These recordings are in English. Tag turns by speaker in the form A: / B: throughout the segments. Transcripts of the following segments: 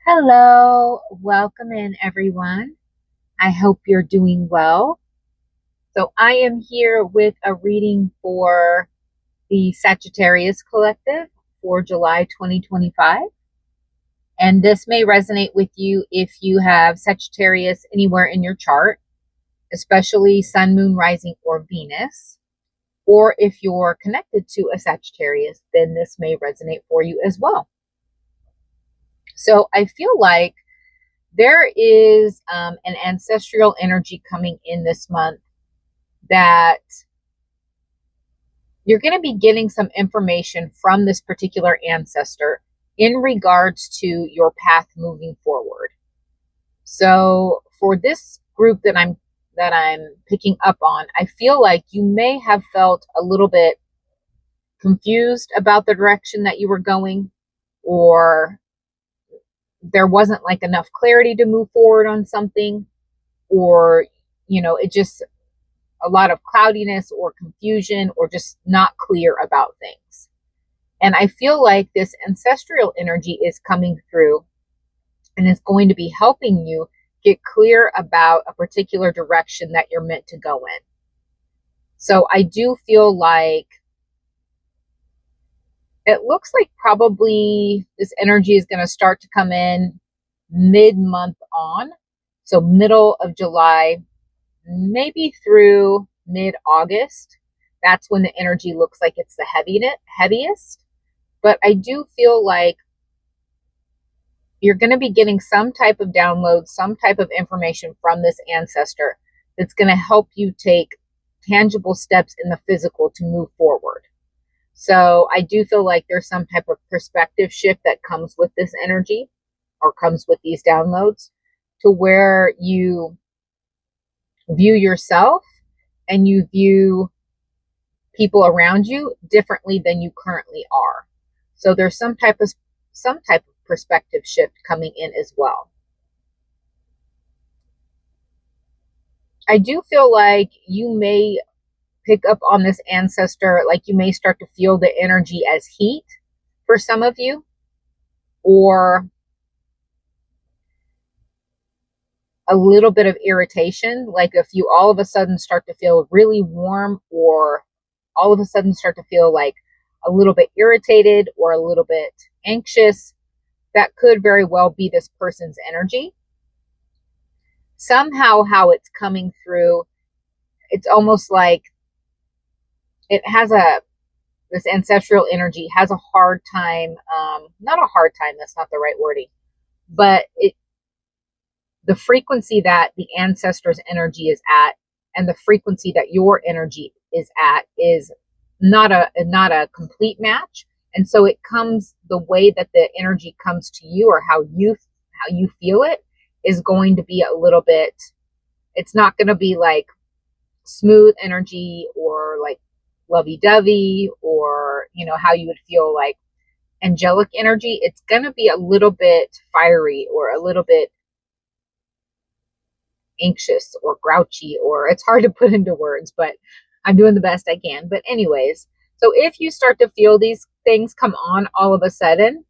A: Hello, welcome in everyone. I hope you're doing well. So, I am here with a reading for the Sagittarius Collective for July 2025. And this may resonate with you if you have Sagittarius anywhere in your chart, especially Sun, Moon, Rising, or Venus. Or if you're connected to a Sagittarius, then this may resonate for you as well. So, I feel like there is an ancestral energy coming in this month that you're going to be getting some information from this particular ancestor in regards to your path moving forward. So for this group that I'm picking up on, I feel like you may have felt a little bit confused about the direction that you were going, or there wasn't like enough clarity to move forward on something, or it just a lot of cloudiness or confusion or just not clear about things. And I feel like this ancestral energy is coming through and is going to be helping you get clear about a particular direction that you're meant to go in. So I do feel like it looks like probably this energy is going to start to come in mid-month on. So middle of July, maybe through mid-August. That's when the energy looks like it's the heaviest. But I do feel like you're going to be getting some type of download, some type of information from this ancestor that's going to help you take tangible steps in the physical to move forward. So I do feel like there's some type of perspective shift that comes with this energy or comes with these downloads, to where you view yourself and you view people around you differently than you currently are. So there's some type of perspective shift coming in as well. I do feel like you may pick up on this ancestor, like you may start to feel the energy as heat for some of you, or a little bit of irritation. Like if you all of a sudden start to feel really warm, or all of a sudden start to feel like a little bit irritated or a little bit anxious, that could very well be this person's energy. Somehow how it's coming through, it's almost like it has this ancestral energy has a hard time, not a hard time, that's not the right wording, but the frequency that the ancestor's energy is at and the frequency that your energy is at is not a complete match. And so it comes, the way that the energy comes to you, or how you feel it, is going to be a little bit, it's not going to be like smooth energy or like lovey-dovey, or how you would feel like angelic energy. It's going to be a little bit fiery, or a little bit anxious or grouchy, or it's hard to put into words, but I'm doing the best I can. But anyways, so if you start to feel these things come on all of a sudden,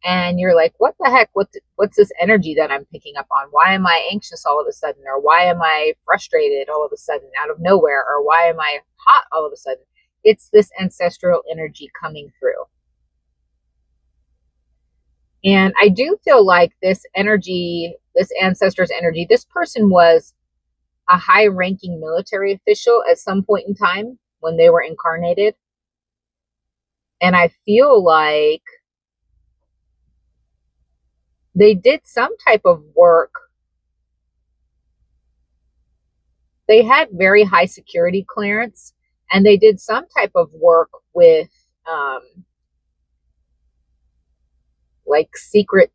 A: and you're like, what the heck, what's this energy that I'm picking up on? Why am I anxious all of a sudden? Or why am I frustrated all of a sudden out of nowhere? Or why am I hot all of a sudden? It's this ancestral energy coming through. And I do feel like this energy, this ancestor's energy, this person was a high-ranking military official at some point in time when they were incarnated. And I feel like they did some type of work. They had very high security clearance, and they did some type of work with like secret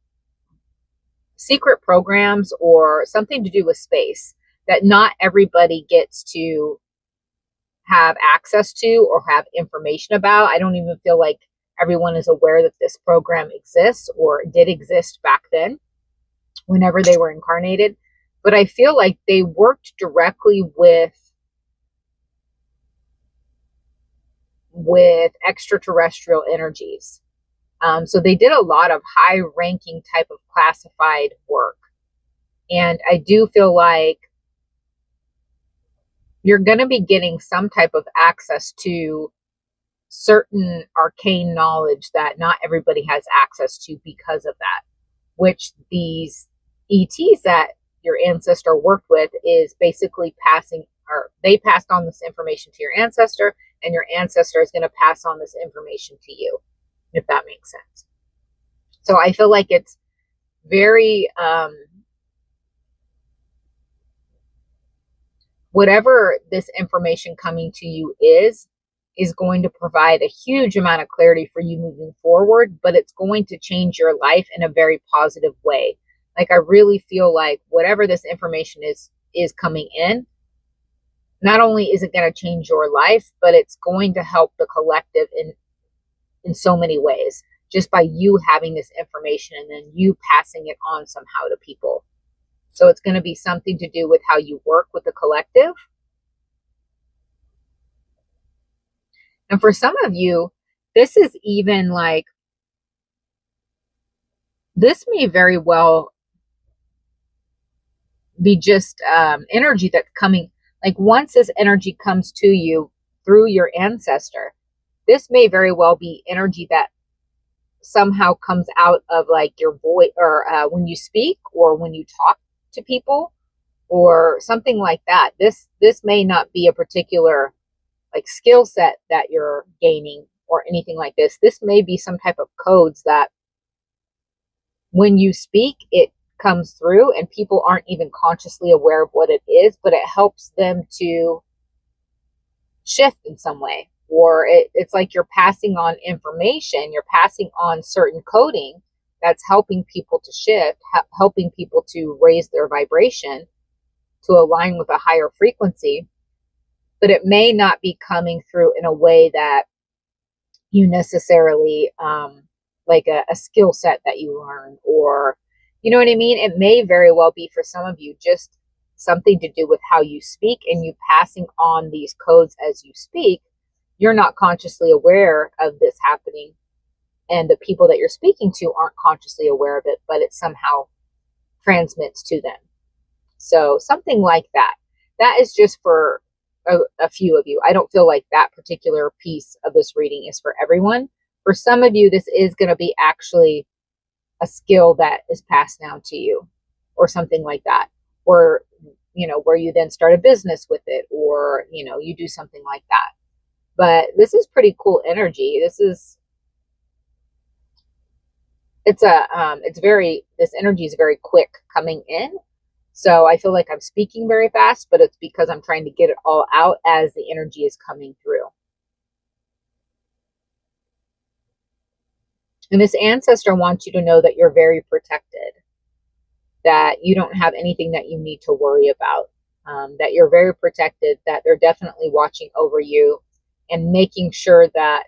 A: programs, or something to do with space that not everybody gets to have access to or have information about. I don't even feel like everyone is aware that this program exists, or did exist back then whenever they were incarnated. But I feel like they worked directly with extraterrestrial energies. So they did a lot of high ranking type of classified work. And I do feel like you're going to be getting some type of access to certain arcane knowledge that not everybody has access to because of that, which these ETs that your ancestor worked with is basically passing, or they passed on this information to your ancestor, and your ancestor is going to pass on this information to you, if that makes sense. So I feel like it's very, whatever this information coming to you is going to provide a huge amount of clarity for you moving forward, but it's going to change your life in a very positive way. Like, I really feel like whatever this information is coming in, not only is it going to change your life, but it's going to help the collective in so many ways, just by you having this information and then you passing it on somehow to people. So it's going to be something to do with how you work with the collective. And for some of you, this is even like, this may very well be just energy that's coming. Like, once this energy comes to you through your ancestor, this may very well be energy that somehow comes out of like your voice, or when you speak, or when you talk to people, or something like that. This may not be a particular like skill set that you're gaining or anything like this. This may be some type of codes that when you speak, it comes through and people aren't even consciously aware of what it is, but it helps them to shift in some way. Or it's like you're passing on information, you're passing on certain coding that's helping people to shift, helping people to raise their vibration to align with a higher frequency. But it may not be coming through in a way that you necessarily, like a skill set that you learned, or, you know what I mean? It may very well be for some of you just something to do with how you speak, and you passing on these codes as you speak. You're not consciously aware of this happening, and the people that you're speaking to aren't consciously aware of it, but it somehow transmits to them. So something like that. That is just for a few of you. I don't feel like that particular piece of this reading is for everyone. For some of you, this is going to be actually a skill that is passed down to you, or something like that. Or, you know, where you then start a business with it, or, you know, you do something like that. But this is pretty cool energy. This energy is very quick coming in. So I feel like I'm speaking very fast, but it's because I'm trying to get it all out as the energy is coming through. And this ancestor wants you to know that you're very protected, that you don't have anything that you need to worry about, that you're very protected, that they're definitely watching over you and making sure that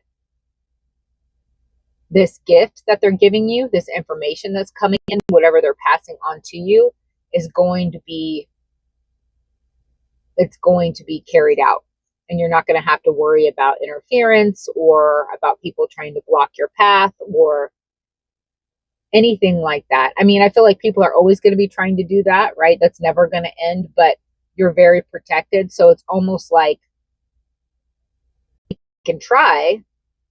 A: this gift that they're giving you, this information that's coming in, whatever they're passing on to you, is going to be, it's going to be carried out. And you're not going to have to worry about interference, or about people trying to block your path, or anything like that. I mean, I feel like people are always going to be trying to do that, right? That's never going to end, but you're very protected. So it's almost like you can try,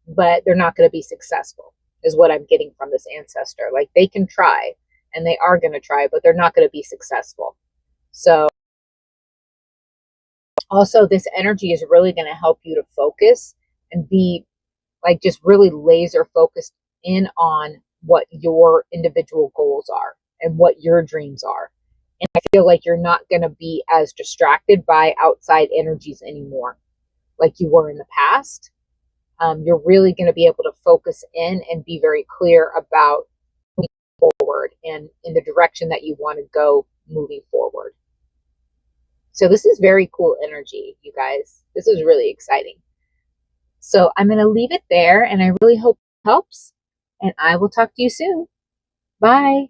A: but they're not going to be successful, is what I'm getting from this ancestor. Like, they can try, and they are going to try, but they're not going to be successful. So also, this energy is really going to help you to focus and be like just really laser focused in on what your individual goals are and what your dreams are. And I feel like you're not going to be as distracted by outside energies anymore like you were in the past. You're really going to be able to focus in and be very clear about moving forward and in the direction that you want to go moving forward. So this is very cool energy, you guys. This is really exciting. So I'm going to leave it there, and I really hope it helps, and I will talk to you soon. Bye.